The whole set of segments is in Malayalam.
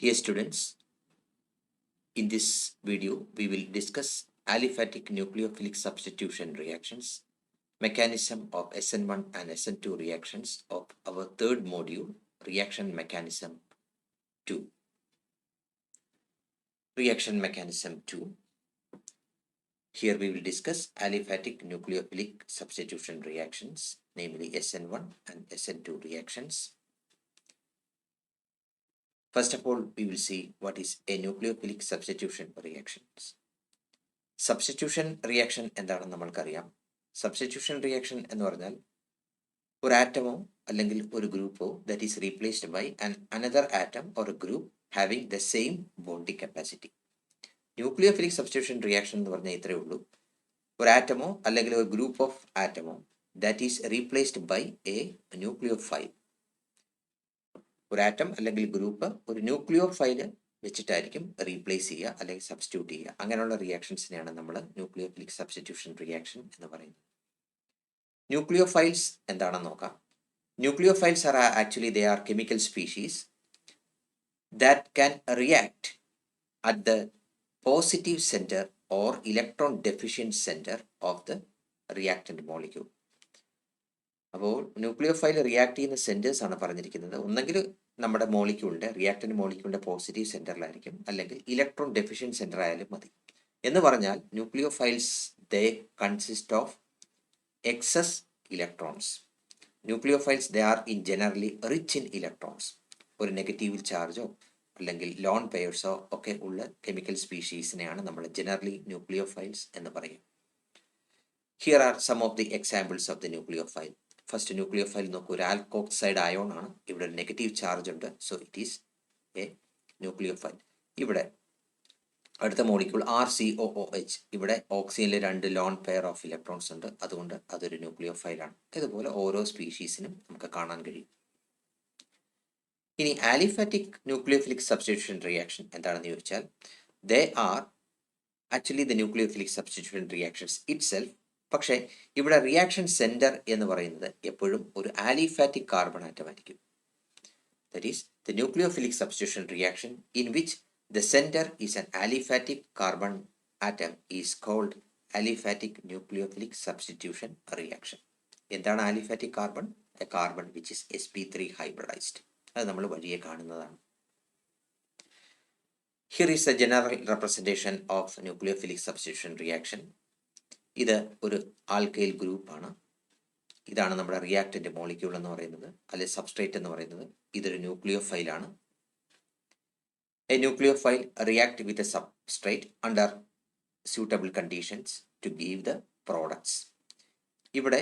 Dear students, in this video we will discuss aliphatic nucleophilic substitution reactions, mechanism of SN1 and SN2 reactions of our third module, reaction mechanism 2. Reaction mechanism 2. Here we will discuss aliphatic nucleophilic substitution reactions, namely SN1 and SN2 reactions. First of all, we will see what is a nucleophilic substitution reactions. Substitution reaction എന്താണെന്ന് നമ്മൾക്കറിയാം. സബ്സ്റ്റിറ്റ്യൂഷൻ റിയാക്ഷൻ എന്ന് പറഞ്ഞാൽ ഒരു ആറ്റമോ അല്ലെങ്കിൽ ഒരു ഗ്രൂപ്പോ that is replaced by another atom or a group having the same bonding capacity. Nucleophilic substitution reaction എന്ന് പറഞ്ഞാൽ ഇത്രയേ ഉള്ളൂ. ഒരു ആറ്റമോ അല്ലെങ്കിൽ ഒരു ഗ്രൂപ്പ് ഓഫ് ആറ്റമോ that is replaced by a nucleophile. ഒരു ആറ്റം അല്ലെങ്കിൽ ഗ്രൂപ്പ് ഒരു ന്യൂക്ലിയോഫൈല് വെച്ചിട്ടായിരിക്കും റീപ്ലേസ് ചെയ്യുക അല്ലെങ്കിൽ സബ്സ്റ്റിറ്റ്യൂട്ട് ചെയ്യുക. അങ്ങനെയുള്ള റിയാക്ഷൻസിനെയാണ് നമ്മൾ ന്യൂക്ലിയോഫിലിക് സബ്സ്റ്റിറ്റ്യൂഷൻ റിയാക്ഷൻ എന്ന് പറയുന്നത്. ന്യൂക്ലിയോഫൈൽസ് എന്താണെന്ന് നോക്കാം. Nucleophiles are actually they are chemical species that can react at the positive centre or electron deficient centre of the reactant molecule. അപ്പോൾ ന്യൂക്ലിയോഫൈൽ റിയാക്ട് ചെയ്യുന്ന സെന്റേഴ്സ് ആണ് പറഞ്ഞിരിക്കുന്നത്. ഒന്നെങ്കിൽ നമ്മുടെ മോളിക്യൂളിൻ്റെ റിയാക്ടന്റ് മോളിക്യൂളിൻ്റെ പോസിറ്റീവ് സെൻറ്ററിലായിരിക്കും, അല്ലെങ്കിൽ ഇലക്ട്രോൺ ഡെഫിഷ്യൻറ്റ് സെൻറ്റർ ആയാലും മതി. എന്ന് പറഞ്ഞാൽ nucleophiles they consist of excess electrons. Nucleophiles they are in generally rich in electrons. ഒരു നെഗറ്റീവ് ചാർജോ അല്ലെങ്കിൽ ലോൺ പെയർസോ ഒക്കെ ഉള്ള കെമിക്കൽ സ്പീഷീസിനെയാണ് നമ്മൾ ജനറലി ന്യൂക്ലിയോഫൈൽസ് എന്ന് പറയും. Here are some of the examples of the nucleophile. First nucleophile നോക്കൂ, ഒരു ആൽക്കോക്സൈഡ് അയോൺ ആണ്. ഇവിടെ ഒരു നെഗറ്റീവ് ചാർജ് ഉണ്ട്, so it is a nucleophile. ഇവിടെ അടുത്ത മോളിക്യൂൾ RCOOH. ഇവിടെ ഓക്സിജനിൽ 2 ലോൺ പെയർ ഓഫ് ഇലക്ട്രോൺസ് ഉണ്ട്, അതുകൊണ്ട് അതൊരു ന്യൂക്ലിയോഫൈലാണ്. ഇതുപോലെ ഓരോ സ്പീഷീസിനും നമുക്ക് കാണാൻ കഴിയും. ഇനി ആലിഫാറ്റിക് ന്യൂക്ലിയോഫിലിക് സബ്സ്റ്റിറ്റ്യൂഷൻ റിയാക്ഷൻ എന്താണെന്ന് ചോദിച്ചാൽ, they are actually the nucleophilic substitution reactions it self. പക്ഷേ ഇവിടെ റിയാക്ഷൻ സെന്റർ എന്ന് പറയുന്നത് എപ്പോഴും ഒരു ആലിഫാറ്റിക് കാർബൺ ആറ്റം ആയിരിക്കും. That is the nucleophilic substitution reaction in which the center is an aliphatic carbon atom is called aliphatic nucleophilic substitution reaction. എന്താണ് aliphatic carbon? A carbon which is sp3 hybridized. അത് നമ്മൾ വഴിയെ കാണുന്നതാണ്. Here is a general representation of nucleophilic substitution reaction. ഇത് ഒരു ആൽക്കൈൽ ഗ്രൂപ്പാണ്. ഇതാണ് നമ്മുടെ റിയാക്ടന്റ് മോളിക്യൂൾ എന്ന് പറയുന്നത്, അല്ലെ സബ്സ്ട്രേറ്റ് എന്ന് പറയുന്നത്. ഇതൊരു ന്യൂക്ലിയോഫൈലാണ്. A nucleophile react with a substrate under suitable conditions to give the products. ഇവിടെ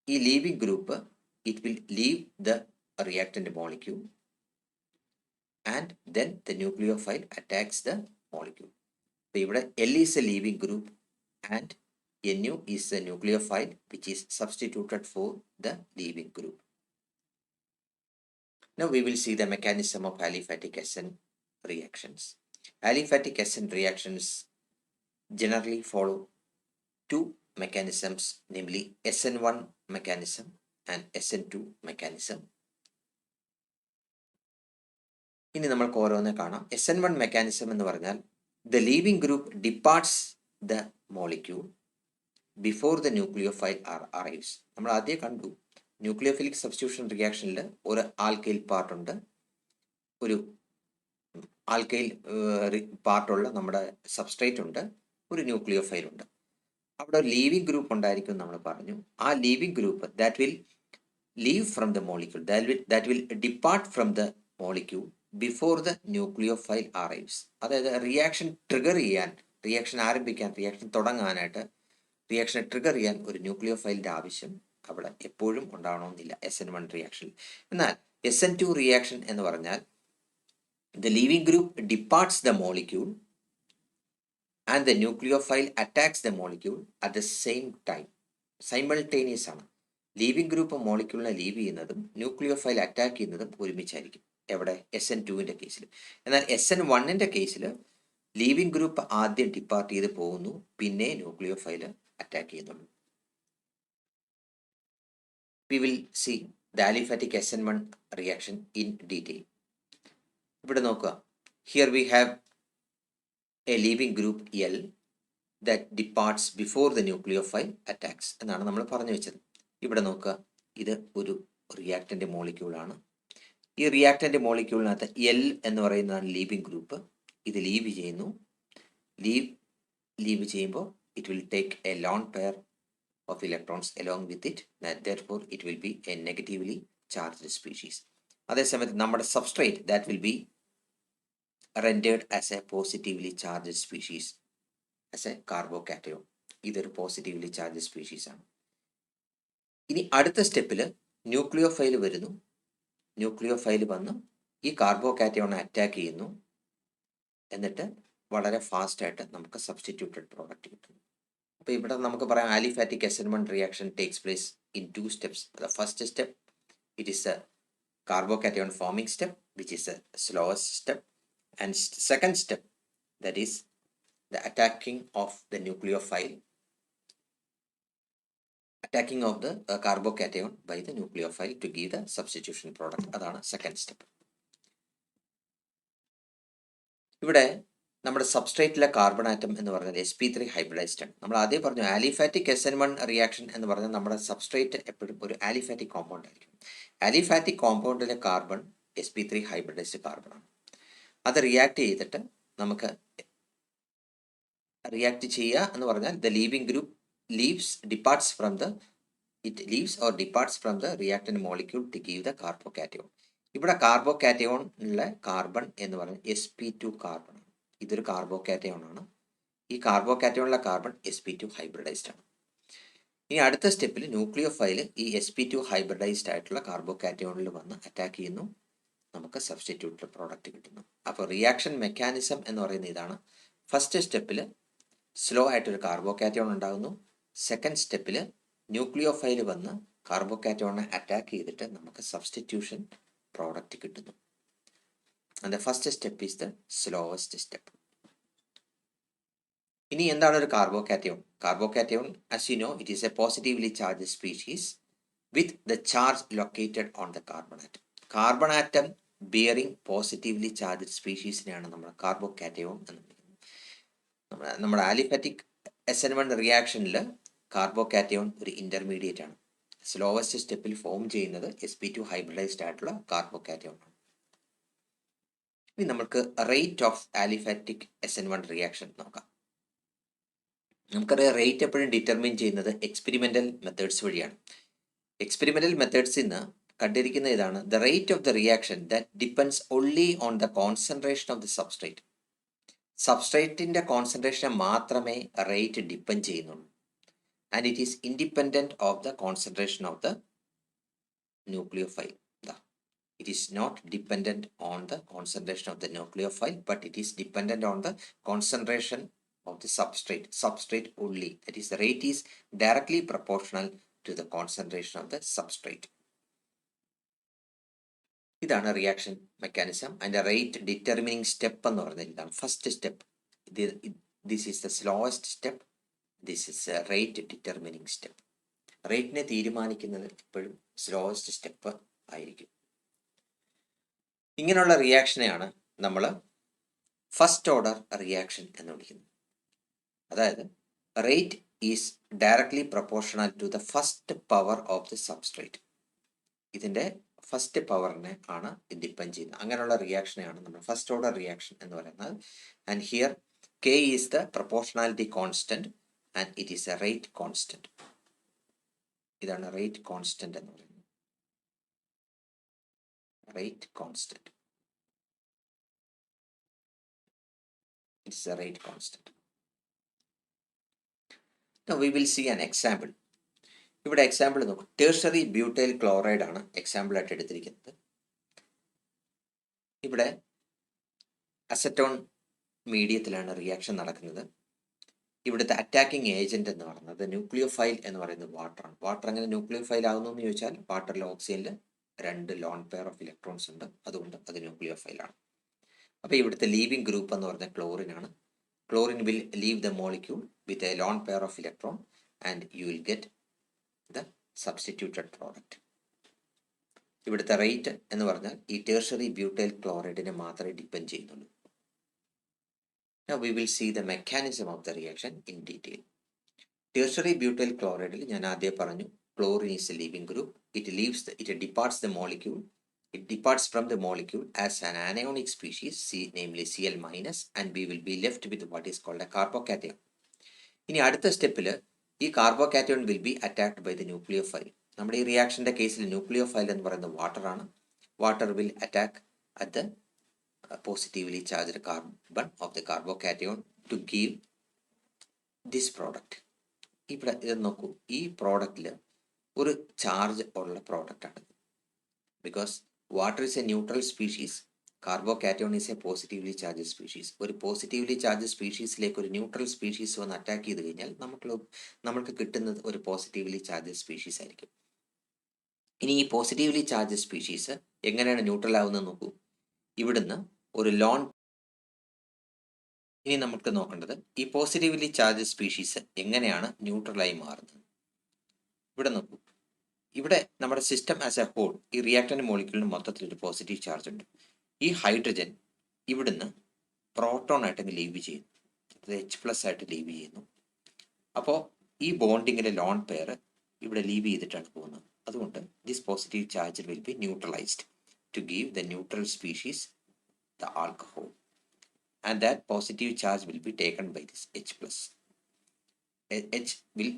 ഈ leaving group it will leave the reactant molecule and then the nucleophile attacks the molecule. അപ്പോൾ ഇവിടെ L is a leaving group and Nu is a nucleophile which is substituted for the leaving group. Now we will see the mechanism of aliphatic SN reactions. Aliphatic SN reactions generally follow two mechanisms, namely SN1 mechanism and SN2 mechanism. ഇനി നമ്മൾക്ക് ഓരോന്ന് കാണാം. SN1 mechanism എന്ന് പറഞ്ഞാൽ the leaving group departs the molecule before the nucleophile arrives. നമ്മൾ ആദ്യം കണ്ടു ന്യൂക്ലിയോഫിലിക് സബ്സ്റ്റിറ്റ്യൂഷൻ റിയാക്ഷനിൽ ഒരു ആൽക്കൈൽ പാർട്ടുണ്ട്, ഒരു ആൽക്കൈൽ പാർട്ടുള്ള നമ്മുടെ സബ്സ്ട്രേറ്റ് ഉണ്ട്, ഒരു ന്യൂക്ലിയോഫൈൽ ഉണ്ട്. അവിടെ ഒരു ലീവിംഗ് ഗ്രൂപ്പ് ഉണ്ടായിരിക്കും നമ്മൾ പറഞ്ഞു. ആ leaving group that will leave from the molecule, that will depart from the molecule before the nucleophile arrives. അതായത് റിയാക്ഷൻ ട്രിഗർ ചെയ്യാൻ, റിയാക്ഷൻ ആരംഭിക്കാൻ, റിയാക്ഷൻ തുടങ്ങാനായിട്ട്, റിയാക്ഷനെ ട്രിഗർ ചെയ്യാൻ ഒരു ന്യൂക്ലിയോഫൈലിൻ്റെ ആവശ്യം അവിടെ എപ്പോഴും ഉണ്ടാവണമെന്നില്ല SN1 റിയാക്ഷനിൽ. എന്നാൽ SN2 റിയാക്ഷൻ എന്ന് പറഞ്ഞാൽ the leaving group departs the molecule and the nucleophile attacks the molecule at the same time. Simultaneous ആണ്. ലീവിംഗ് ഗ്രൂപ്പ് മോളിക്യൂളിനെ ലീവ് ചെയ്യുന്നതും ന്യൂക്ലിയോഫൈൽ അറ്റാക്ക് ചെയ്യുന്നതും ഒരുമിച്ചായിരിക്കും. എവിടെ? SN2ൻ്റെ കേസിൽ. എന്നാൽ SN1ൻ്റെ കേസിൽ ലീവിംഗ് ഗ്രൂപ്പ് ആദ്യം ഡിപ്പാർട്ട് ചെയ്ത് പോകുന്നു, പിന്നെ ന്യൂക്ലിയോഫൈൽ അറ്റാക്ക് ചെയ്യുന്നുള്ളൂ. We will see the aliphatic SN1 reaction in detail. ഇവിടെ നോക്കുക, here we have A leaving group L that ഡിപ്പാർട്സ് before the nucleophile attacks എന്നാണ് നമ്മൾ പറഞ്ഞു വെച്ചത്. ഇവിടെ നോക്കുക, ഇത് ഒരു റിയാക്റ്റൻ്റ് മോളിക്യൂളാണ്. ഈ റിയാക്റ്റൻ്റ് മോളിക്യൂളിനകത്ത് എൽ എന്ന് പറയുന്നതാണ് ലീവിംഗ് ഗ്രൂപ്പ്. ഇത് ലീവ് ചെയ്യുന്നു. ലീവ് ചെയ്യുമ്പോൾ it will take a lone pair of electrons along with it, and therefore it will be a negatively charged species. അതേസമയത്ത് നമ്മുടെ substrate that will be rendered as a positively charged species as a carbocation. ഇതൊരു പോസിറ്റീവ്ലി ചാർജ് സ്പീഷീസ് ആണ്. ഇനി അടുത്ത സ്റ്റെപ്പിൽ ന്യൂക്ലിയോഫൈൽ വരുന്നു. ന്യൂക്ലിയോഫൈൽ വന്ന് ഈ കാർബോകാറ്റയോണെ അറ്റാക്ക് ചെയ്യുന്നു. എന്നിട്ട് വളരെ ഫാസ്റ്റായിട്ട് നമുക്ക് സബ്സ്റ്റിറ്റ്യൂട്ടഡ് പ്രോഡക്റ്റ് കിട്ടുന്നു. അപ്പോൾ ഇവിടെ നമുക്ക് പറയാം aliphatic SN1 reaction takes place in 2 steps. The first step, it is a carbocation forming step, which is the slowest step, and second step, that is the attacking of the nucleophile, attacking of the carbocation by the nucleophile to give the substitution product. അതാണ് സെക്കൻഡ് സ്റ്റെപ്പ്. ഇവിടെ നമ്മുടെ സബ്സ്ട്രേറ്റിലെ കാർബൺ ആറ്റം എന്ന് പറഞ്ഞാൽ sp3 ഹൈബ്രിഡൈസ്ഡ് ആണ്. നമ്മൾ ആദ്യം പറഞ്ഞു ആലിഫാറ്റിക് SN1 റിയാക്ഷൻ എന്ന് പറഞ്ഞാൽ നമ്മുടെ സബ്സ്ട്രേറ്റ് എപ്പോഴും ഒരു ആലിഫാറ്റിക് കോമ്പൗണ്ട് ആയിരിക്കും. ആലിഫാറ്റിക് കോമ്പൗണ്ടിലെ കാർബൺ sp3 ഹൈബ്രിഡൈസ്ഡ് കാർബൺ ആണ്. അത് റിയാക്ട് ചെയ്തിട്ട് നമുക്ക് റിയാക്ട് ചെയ്യുക എന്ന് പറഞ്ഞാൽ the leaving group departs from the reactant molecule to give the carbocation. ഇവിടെ കാർബോകാറ്റയോണിലെ കാർബൺ എന്ന് പറയുന്നത് sp2 കാർബൺ ആണ്. ഇതൊരു കാർബോകാറ്റയോൺ ആണ്. ഈ കാർബോകാറ്റയോണിലെ കാർബൺ sp2 ഹൈബ്രിഡൈസ്ഡ് ആണ്. ഇനി അടുത്ത സ്റ്റെപ്പിൽ ന്യൂക്ലിയോഫൈൽ ഈ sp2 ഹൈബ്രിഡൈസ്ഡ് ആയിട്ടുള്ള കാർബോകാറ്റയോണിൽ വന്ന് അറ്റാക്ക് ചെയ്യുന്നു. നമുക്ക് സബ്സ്റ്റിറ്റ്യൂട്ടഡ് പ്രോഡക്റ്റ് കിട്ടുന്നു. അപ്പോൾ റിയാക്ഷൻ മെക്കാനിസം എന്ന് പറയുന്നത് ഇതാണ്. ഫസ്റ്റ് സ്റ്റെപ്പിൽ സ്ലോ ആയിട്ടൊരു കാർബോകാറ്റയോൺ ഉണ്ടാകുന്നു. സെക്കൻഡ് സ്റ്റെപ്പിൽ ന്യൂക്ലിയോഫൈൽ വന്ന് കാർബോകാറ്റയോണിനെ അറ്റാക്ക് ചെയ്തിട്ട് നമുക്ക് സബ്സ്റ്റിറ്റ്യൂഷൻ പ്രോഡക്റ്റ് കിട്ടുന്നു. And the first step is the slowest step. ഇനി എന്താണ് ഒരു carbocation? Carbocation, as you know, it is a positively charged species with the charge located on the carbon atom. Carbon atom bearing positively charged സ്പീഷീസിനെയാണ് നമ്മൾ കാർബോകാറ്റയോൺ എന്ന് വിളിക്കുന്നത്. നമ്മുടെ ആലിഫാറ്റിക് SN1 റിയാക്ഷനിൽ കാർബോകാറ്റയോൺ ഒരു ഇന്റർമീഡിയറ്റ് ആണ്. സ്ലോവസ്റ്റ് സ്റ്റെപ്പിൽ ഫോം ചെയ്യുന്നത് sp2 ഹൈബ്രിഡൈസ്ഡ് ആയിട്ടുള്ള കാർബോകാറ്റയോൺ ആണ്. ഇനി നമുക്ക് rate of aliphatic SN1 reaction നോക്കാം. നമുക്കറിയാം റേറ്റ് എപ്പോഴും ഡിറ്റർമിൻ ചെയ്യുന്നത് എക്സ്പെരിമെന്റൽ മെത്തേഡ്സ് വഴിയാണ്. എക്സ്പെരിമെന്റൽ മെത്തേഡ്സിൽ നിന്ന് കണ്ടിരിക്കുന്ന ഇതാണ്: the rate of the reaction that depends only on the concentration of the substrate. സബ്സ്ട്രേറ്റിന്റെ കോൺസെൻട്രേഷൻ മാത്രമേ റേറ്റ് ഡിപ്പെൻഡ് ചെയ്യുന്നുള്ളൂ. And it is independent of the concentration of the nucleophile. It is not dependent on the concentration of the nucleophile, but it is dependent on the concentration of the substrate only. That is, the rate is directly proportional to the concentration of the substrate. ഇതാണ് റിയാക്ഷൻ മെക്കാനിസം. അതിൻ്റെ റേറ്റ് ഡിറ്റർമിനിങ് സ്റ്റെപ്പ് എന്ന് പറഞ്ഞാൽ ഇതാണ് first step. This is the slowest step. This is a rate determining step. റേറ്റിനെ തീരുമാനിക്കുന്നത് എപ്പോഴും സ്ലോവസ്റ്റ് സ്റ്റെപ്പ് ആയിരിക്കും. ഇങ്ങനെയുള്ള റിയാക്ഷനെയാണ് നമ്മൾ ഫസ്റ്റ് ഓർഡർ റിയാക്ഷൻ എന്ന് വിളിക്കുന്നത്. അതായത് rate is directly proportional to the first power of the substrate. ഇതിൻ്റെ ഫസ്റ്റ് പവറിനെ ആണ് ഡിപ്പെൻഡ് ചെയ്യുന്നത്. അങ്ങനെയുള്ള റിയാക്ഷനെയാണ് നമ്മൾ ഫസ്റ്റ് ഓർഡർ റിയാക്ഷൻ എന്ന് പറയുന്നത്. And here K is the proportionality constant and it is a rate constant. ഇതാണ് റേറ്റ് കോൺസ്റ്റന്റ് എന്ന് പറയുന്നത്. Rate constant. It's a rate constant. Now we will see an example. ഇവിടെ എക്സാമ്പിൾ നോക്കും. ടെർഷറി ബ്യൂട്ടൈൽ ക്ലോറൈഡ് ആണ് എക്സാമ്പിൾ ആയിട്ട് എടുത്തിരിക്കുന്നത്. ഇവിടെ അസറ്റോൺ മീഡിയത്തിലാണ് റിയാക്ഷൻ നടക്കുന്നത്. ഇവിടുത്തെ അറ്റാക്കിംഗ് ഏജന്റ് എന്ന് പറയുന്നത് ന്യൂക്ലിയോഫൈൽ എന്ന് പറയുന്നത് വാട്ടറാണ്. വാട്ടർ എങ്ങനെ ന്യൂക്ലിയോഫൈൽ ആകുന്നു എന്ന് ചോദിച്ചാൽ വാട്ടറിലെ ഓക്സിജനിൽ 2 ലോൺ പെയർ ഓഫ് ഇലക്ട്രോൺസ് ഉണ്ട്. അതുകൊണ്ട് അത് ന്യൂക്ലിയോഫൈലാണ്. അപ്പോൾ ഇവിടുത്തെ ലീവിംഗ് ഗ്രൂപ്പ് എന്ന് പറഞ്ഞാൽ ക്ലോറിൻ ആണ്. Chlorine will leave the molecule with a loan pair of electron and you will get the substituted product. ഇവിടുത്തെ റേറ്റ് എന്ന് പറഞ്ഞാൽ ഈ ടെർഷ്യറി ബ്യൂട്ടൈൽ ക്ലോറൈഡിനെ മാത്രമേ ഡിപ്പെൻഡ് ചെയ്യുന്നുള്ളൂ. Now we will see the mechanism of the reaction in detail. Tertiary butyl ക്ലോറൈഡിൽ ഞാൻ ആദ്യം പറഞ്ഞു chlorine is a leaving group. It departs the molecule. It departs from the molecule as an anionic species, namely Cl minus, and we will be left with what is called a carbocation. ഇനി അടുത്ത സ്റ്റെപ്പിൽ ഈ carbocation will be attacked by the nucleophile. നമ്മുടെ ഈ റിയാക്ഷൻ്റെ കേസിൽ ന്യൂക്ലിയോഫൈൽ എന്ന് പറയുന്നത് വാട്ടറാണ്. Water will attack at the positively charged carbon of the carbocation to give this product. ഇവിടെ ഇത് നോക്കൂ, ഈ പ്രോഡക്റ്റിൽ ഒരു ചാർജ് ഉള്ള പ്രോഡക്റ്റാണ്. Because water is a neutral species, carbocation is a positively charge species. ഒരു പോസിറ്റീവ്ലി ചാർജ് സ്പീഷീസിലേക്ക് ഒരു ന്യൂട്രൽ സ്പീഷീസ് വന്ന് അറ്റാക്ക് ചെയ്ത് കഴിഞ്ഞാൽ നമുക്ക് കിട്ടുന്നത് ഒരു പോസിറ്റീവ്ലി ചാർജ് സ്പീഷീസ് ആയിരിക്കും. ഇനി ഈ പോസിറ്റീവ്ലി ചാർജ് സ്പീഷീസ് എങ്ങനെയാണ് ന്യൂട്രൽ ആവുന്നത് നോക്കൂ. ഇവിടുന്ന് ഒരു ഇനി നമുക്ക് നോക്കേണ്ടത് ഈ പോസിറ്റീവ്ലി ചാർജ് സ്പീഷീസ് എങ്ങനെയാണ് ന്യൂട്രലായി മാറുന്നത്. ഇവിടെ നോക്കൂ, ഇവിടെ നമ്മുടെ സിസ്റ്റം ആസ് എ ഹോൾ ഈ റിയാക്ടന്റ് മോളിക്യൂളിന് മൊത്തത്തിലൊരു പോസിറ്റീവ് ചാർജ് ഉണ്ട്. ഈ ഹൈഡ്രജൻ ഇവിടുന്ന് പ്രോട്ടോൺ ആയിട്ട് ലീവ് ചെയ്യുന്നു, അത് H+ ആയിട്ട് ലീവ് ചെയ്യുന്നു. അപ്പോൾ ഈ ബോണ്ടിങ്ങിലെ ലോൺ പെയർ ഇവിടെ ലീവ് ചെയ്തിട്ടാണ് പോകുന്നത്. അതുകൊണ്ട് this positive charge will be neutralised to give the neutral species the alcohol, and that positive charge will be taken by this H+. H will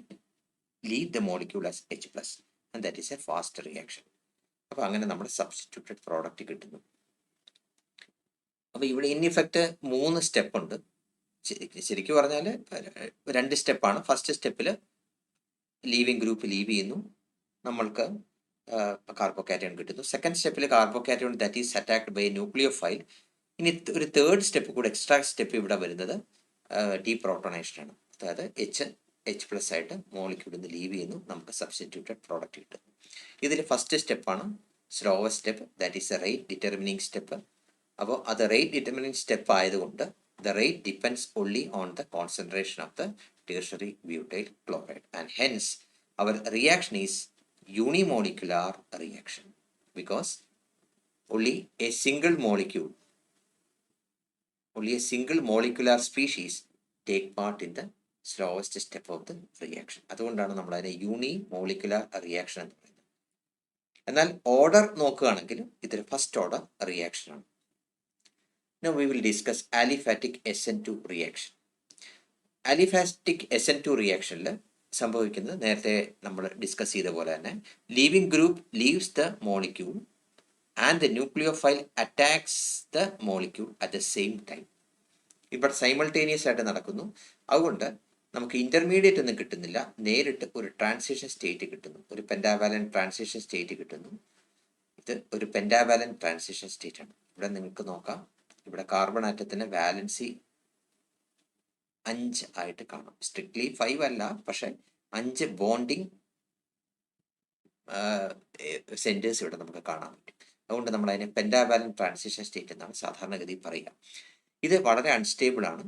leave the molecule as H+, and that is a fast reaction. അപ്പോൾ അങ്ങനെ നമ്മുടെ സബ്സ്റ്റിറ്റ്യൂട്ടഡ് പ്രോഡക്റ്റ് കിട്ടുന്നു. അപ്പോൾ ഇവിടെ ഇൻ ഇഫക്റ്റ് 3 സ്റ്റെപ്പ് ഉണ്ട്. ശരിക്കും പറഞ്ഞാൽ 2 സ്റ്റെപ്പാണ്. ഫസ്റ്റ് സ്റ്റെപ്പിൽ ലീവിങ് ഗ്രൂപ്പ് ലീവ് ചെയ്യുന്നു, നമ്മൾക്ക് കാർബോകാറ്റയോൺ കിട്ടുന്നു. സെക്കൻഡ് സ്റ്റെപ്പിൽ carbocation that is attacked by nucleophile. ഇനി ഒരു തേർഡ് സ്റ്റെപ്പ് കൂടെ എക്സ്ട്രാ സ്റ്റെപ്പ് ഇവിടെ വരുന്നത് ഡീപ്രോട്ടോണേഷനാണ്. അതായത് H+ ആയിട്ട് മോളിക്യൂളിൽ നിന്ന് ലീവ് ചെയ്യുന്നു, നമുക്ക് സബ്സ്റ്റിറ്റ്യൂട്ടഡ് പ്രോഡക്റ്റ് കിട്ടും. ഇതിൽ ഫസ്റ്റ് സ്റ്റെപ്പാണ് slowest step, that is a rate determining step. അപ്പോൾ അത് റേറ്റ് ഡിറ്റർമിനിങ് സ്റ്റെപ്പ് ആയതുകൊണ്ട് the rate depends only on the concentration of the tertiary butyl chloride, and hence our reaction is unimolecular reaction, because only a single molecular species take part in the slowest step of the reaction. അതുകൊണ്ടാണ് നമ്മൾ അതിനെ യൂണിമോളിക്കുലാർ റിയാക്ഷൻ എന്ന് പറയുന്നത്. എന്നാൽ ഓർഡർ നോക്കുകയാണെങ്കിൽ ഇതൊരു ഫസ്റ്റ് ഓർഡർ റിയാക്ഷൻ ആണ്. Now we will discuss aliphatic SN2 reaction. Aliphatic SN2 റിയാക്ഷനിൽ സംഭവിക്കുന്നത് നേരത്തെ നമ്മൾ ഡിസ്കസ് ചെയ്ത പോലെ തന്നെ leaving group leaves the molecule and the nucleophile attacks the molecule at the same time. ഇവിടെ സൈമൾട്ടേനിയസ് ആയിട്ട് നടക്കുന്നു. അതുകൊണ്ട് നമുക്ക് ഇന്റർമീഡിയറ്റ് ഒന്നും കിട്ടുന്നില്ല, നേരിട്ട് ഒരു ട്രാൻസിഷൻ സ്റ്റേറ്റ് കിട്ടുന്നു, ഒരു പെൻറ്റാവാലൻ ട്രാൻസിഷൻ സ്റ്റേറ്റ് കിട്ടുന്നു. ഇത് ഒരു പെൻറ്റാവാലൻ ട്രാൻസിഷൻ സ്റ്റേറ്റ് ആണ്. ഇവിടെ നിങ്ങൾക്ക് നോക്കാം, ഇവിടെ കാർബൺ ആറ്റത്തിന് വാലൻസി 5 ആയിട്ട് കാണാം. സ്ട്രിക്ട്ലി 5 അല്ല, പക്ഷെ 5 ബോണ്ടിങ് സെന്റേഴ്സ് ഇവിടെ നമുക്ക് കാണാൻ പറ്റും. അതുകൊണ്ട് നമ്മൾ അതിനെ പെൻറ്റാവാലൻ ട്രാൻസിഷൻ സ്റ്റേറ്റ് എന്നാണ് സാധാരണഗതി പറയുക. ഇത് വളരെ അൺസ്റ്റേബിൾ ആണ്.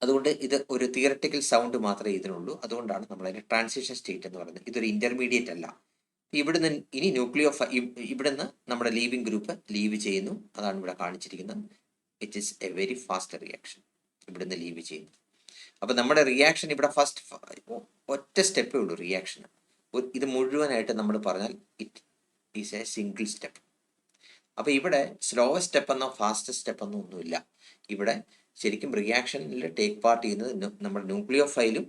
അതുകൊണ്ട് ഇത് ഒരു തിയററ്റിക്കൽ സൗണ്ട് മാത്രമേ ഇതിനുള്ളൂ. അതുകൊണ്ടാണ് നമ്മൾ അതിനെ ട്രാൻസിഷൻ സ്റ്റേറ്റ് എന്ന് പറയുന്നത്. ഇതൊരു ഇന്റർമീഡിയറ്റ് അല്ല. ഇവിടുന്ന് ഇനി ഇവിടുന്ന് നമ്മുടെ ലീവിംഗ് ഗ്രൂപ്പ് ലീവ് ചെയ്യുന്നു, അതാണ് ഇവിടെ കാണിച്ചിരിക്കുന്നത്. It is A very fast reaction. ഇവിടുന്ന് ലീവ് ചെയ്യുന്നു. അപ്പം നമ്മുടെ റിയാക്ഷൻ ഇവിടെ ഫസ്റ്റ് ഒറ്റ സ്റ്റെപ്പേ ഉള്ളൂ റിയാക്ഷൻ. ഇത് മുഴുവനായിട്ട് നമ്മൾ പറഞ്ഞാൽ it is A single step. അപ്പോൾ ഇവിടെ സ്ലോ സ്റ്റെപ്പ് എന്നോ ഫാസ്റ്റ് സ്റ്റെപ്പ് എന്നോ ഒന്നുമില്ല. ഇവിടെ ശരിക്കും റിയാക്ഷനിൽ ടേക്ക് പാർട്ട് ചെയ്യുന്നത് നമ്മുടെ ന്യൂക്ലിയോഫൈലും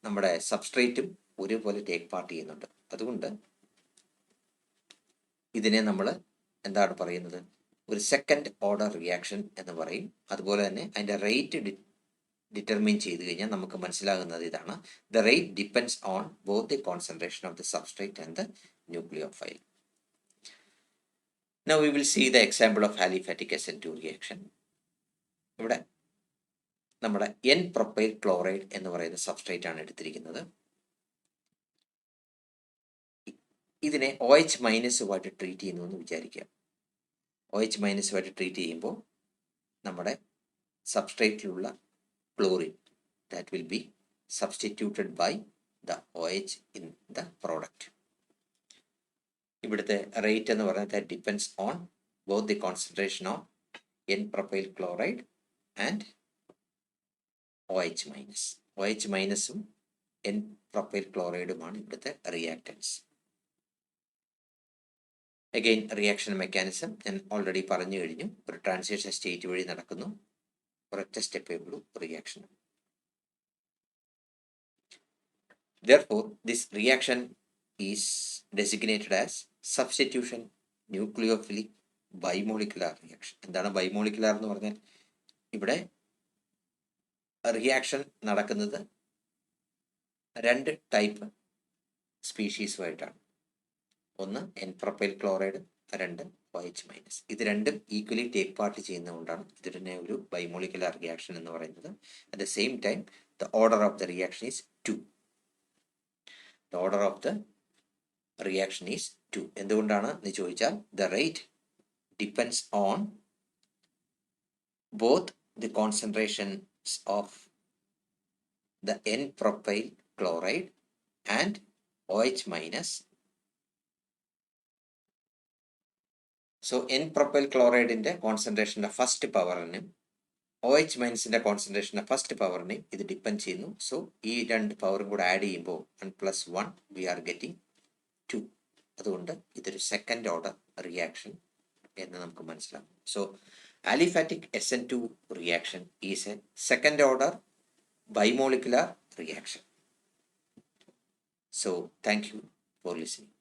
നമ്മുടെ സബ്സ്ട്രേറ്റും ഒരുപോലെ ടേക്ക് പാർട്ട് ചെയ്യുന്നുണ്ട്. അതുകൊണ്ട് ഇതിനെ നമ്മൾ എന്താണ് പറയുന്നത്, ഒരു സെക്കൻഡ് ഓർഡർ റിയാക്ഷൻ എന്ന് പറയും. അതുപോലെ തന്നെ അതിൻ്റെ റേറ്റ് ഡിറ്റർമിൻ ചെയ്ത് കഴിഞ്ഞാൽ നമുക്ക് മനസ്സിലാകുന്നത് ഇതാണ്: the rate depends on both the concentration of the substrate and the nucleophile. Now we will see the example of aliphatic SN2 reaction. ഇവിടെ നമ്മുടെ N-propyl chloride എന്ന് പറയുന്ന സബ്സ്ട്രേറ്റ് ആണ് എടുത്തിരിക്കുന്നത്. ഇതിനെ OH മൈനസുമായിട്ട് ട്രീറ്റ് ചെയ്യുന്നു എന്ന് വിചാരിക്കുക. OH മൈനസുമായിട്ട് ട്രീറ്റ് ചെയ്യുമ്പോൾ നമ്മുടെ സബ്സ്ട്രേറ്റിലുള്ള chlorine that will be substituted by the OH in the product. ഇവിടുത്തെ റേറ്റ് എന്ന് പറയുന്നത് depends on both the concentration of n propyl chloride and OH minus. OH മൈനസും എൻ പ്രൊപ്പൈൽ ക്ലോറൈഡുമാണ് ഇവിടുത്തെ റിയാക്റ്റൻസ്. അഗെയിൻ റിയാക്ഷൻ മെക്കാനിസം ഞാൻ ഓൾറെഡി പറഞ്ഞു കഴിഞ്ഞു. ഒരു ട്രാൻസിഷൻ സ്റ്റേറ്റ് വഴി നടക്കുന്നു. ഒരൊറ്റ സ്റ്റെപ്പേ ഉള്ളൂ reaction. Therefore, this reaction is designated as substitution nucleophilic bimolecular reaction. എന്താണ് ബൈമോളിക്കുലാർ എന്ന് പറഞ്ഞാൽ? ഇവിടെ റിയാക്ഷൻ നടക്കുന്നത് രണ്ട് ടൈപ്പ് സ്പീഷീസുമായിട്ടാണ്. ഒന്ന് എൻ പ്രൊപ്പൈൽ ക്ലോറൈഡ്, രണ്ട് OH മൈനസ്. ഇത് രണ്ടും ഈക്വലി ടേക്ക് പാർട്ട് ചെയ്യുന്നതുകൊണ്ടാണ് ഇതിനെ ഒരു ബൈമോളിക്കുലാർ റിയാക്ഷൻ എന്ന് പറയുന്നത്. At the same time the order of the reaction is 2. The order of the reaction is 2. എന്തുകൊണ്ടാണ് എന്ന് ചോദിച്ചാൽ the rate depends on both the concentrations of the N-propyl chloride and OH minus. So N-propyl chloride ന്റെ കോൺസെൻട്രേഷൻ്റെ ഫസ്റ്റ് പവറിനും OH മൈനസിൻ്റെ കോൺസെൻട്രേഷൻ്റെ ഫസ്റ്റ് പവറിനെയും ഇത് ഡിപ്പെൻഡ് ചെയ്യുന്നു. സോ ഈ രണ്ട് പവറും കൂടെ ആഡ് ചെയ്യുമ്പോൾ 1+1 വി ആർ ഗെറ്റിംഗ് 2. അതുകൊണ്ട് ഇതൊരു സെക്കൻഡ് ഓർഡർ റിയാക്ഷൻ എന്ന് നമുക്ക് മനസ്സിലാവും. So aliphatic SN2 reaction is a second order bimolecular reaction. So thank you for listening.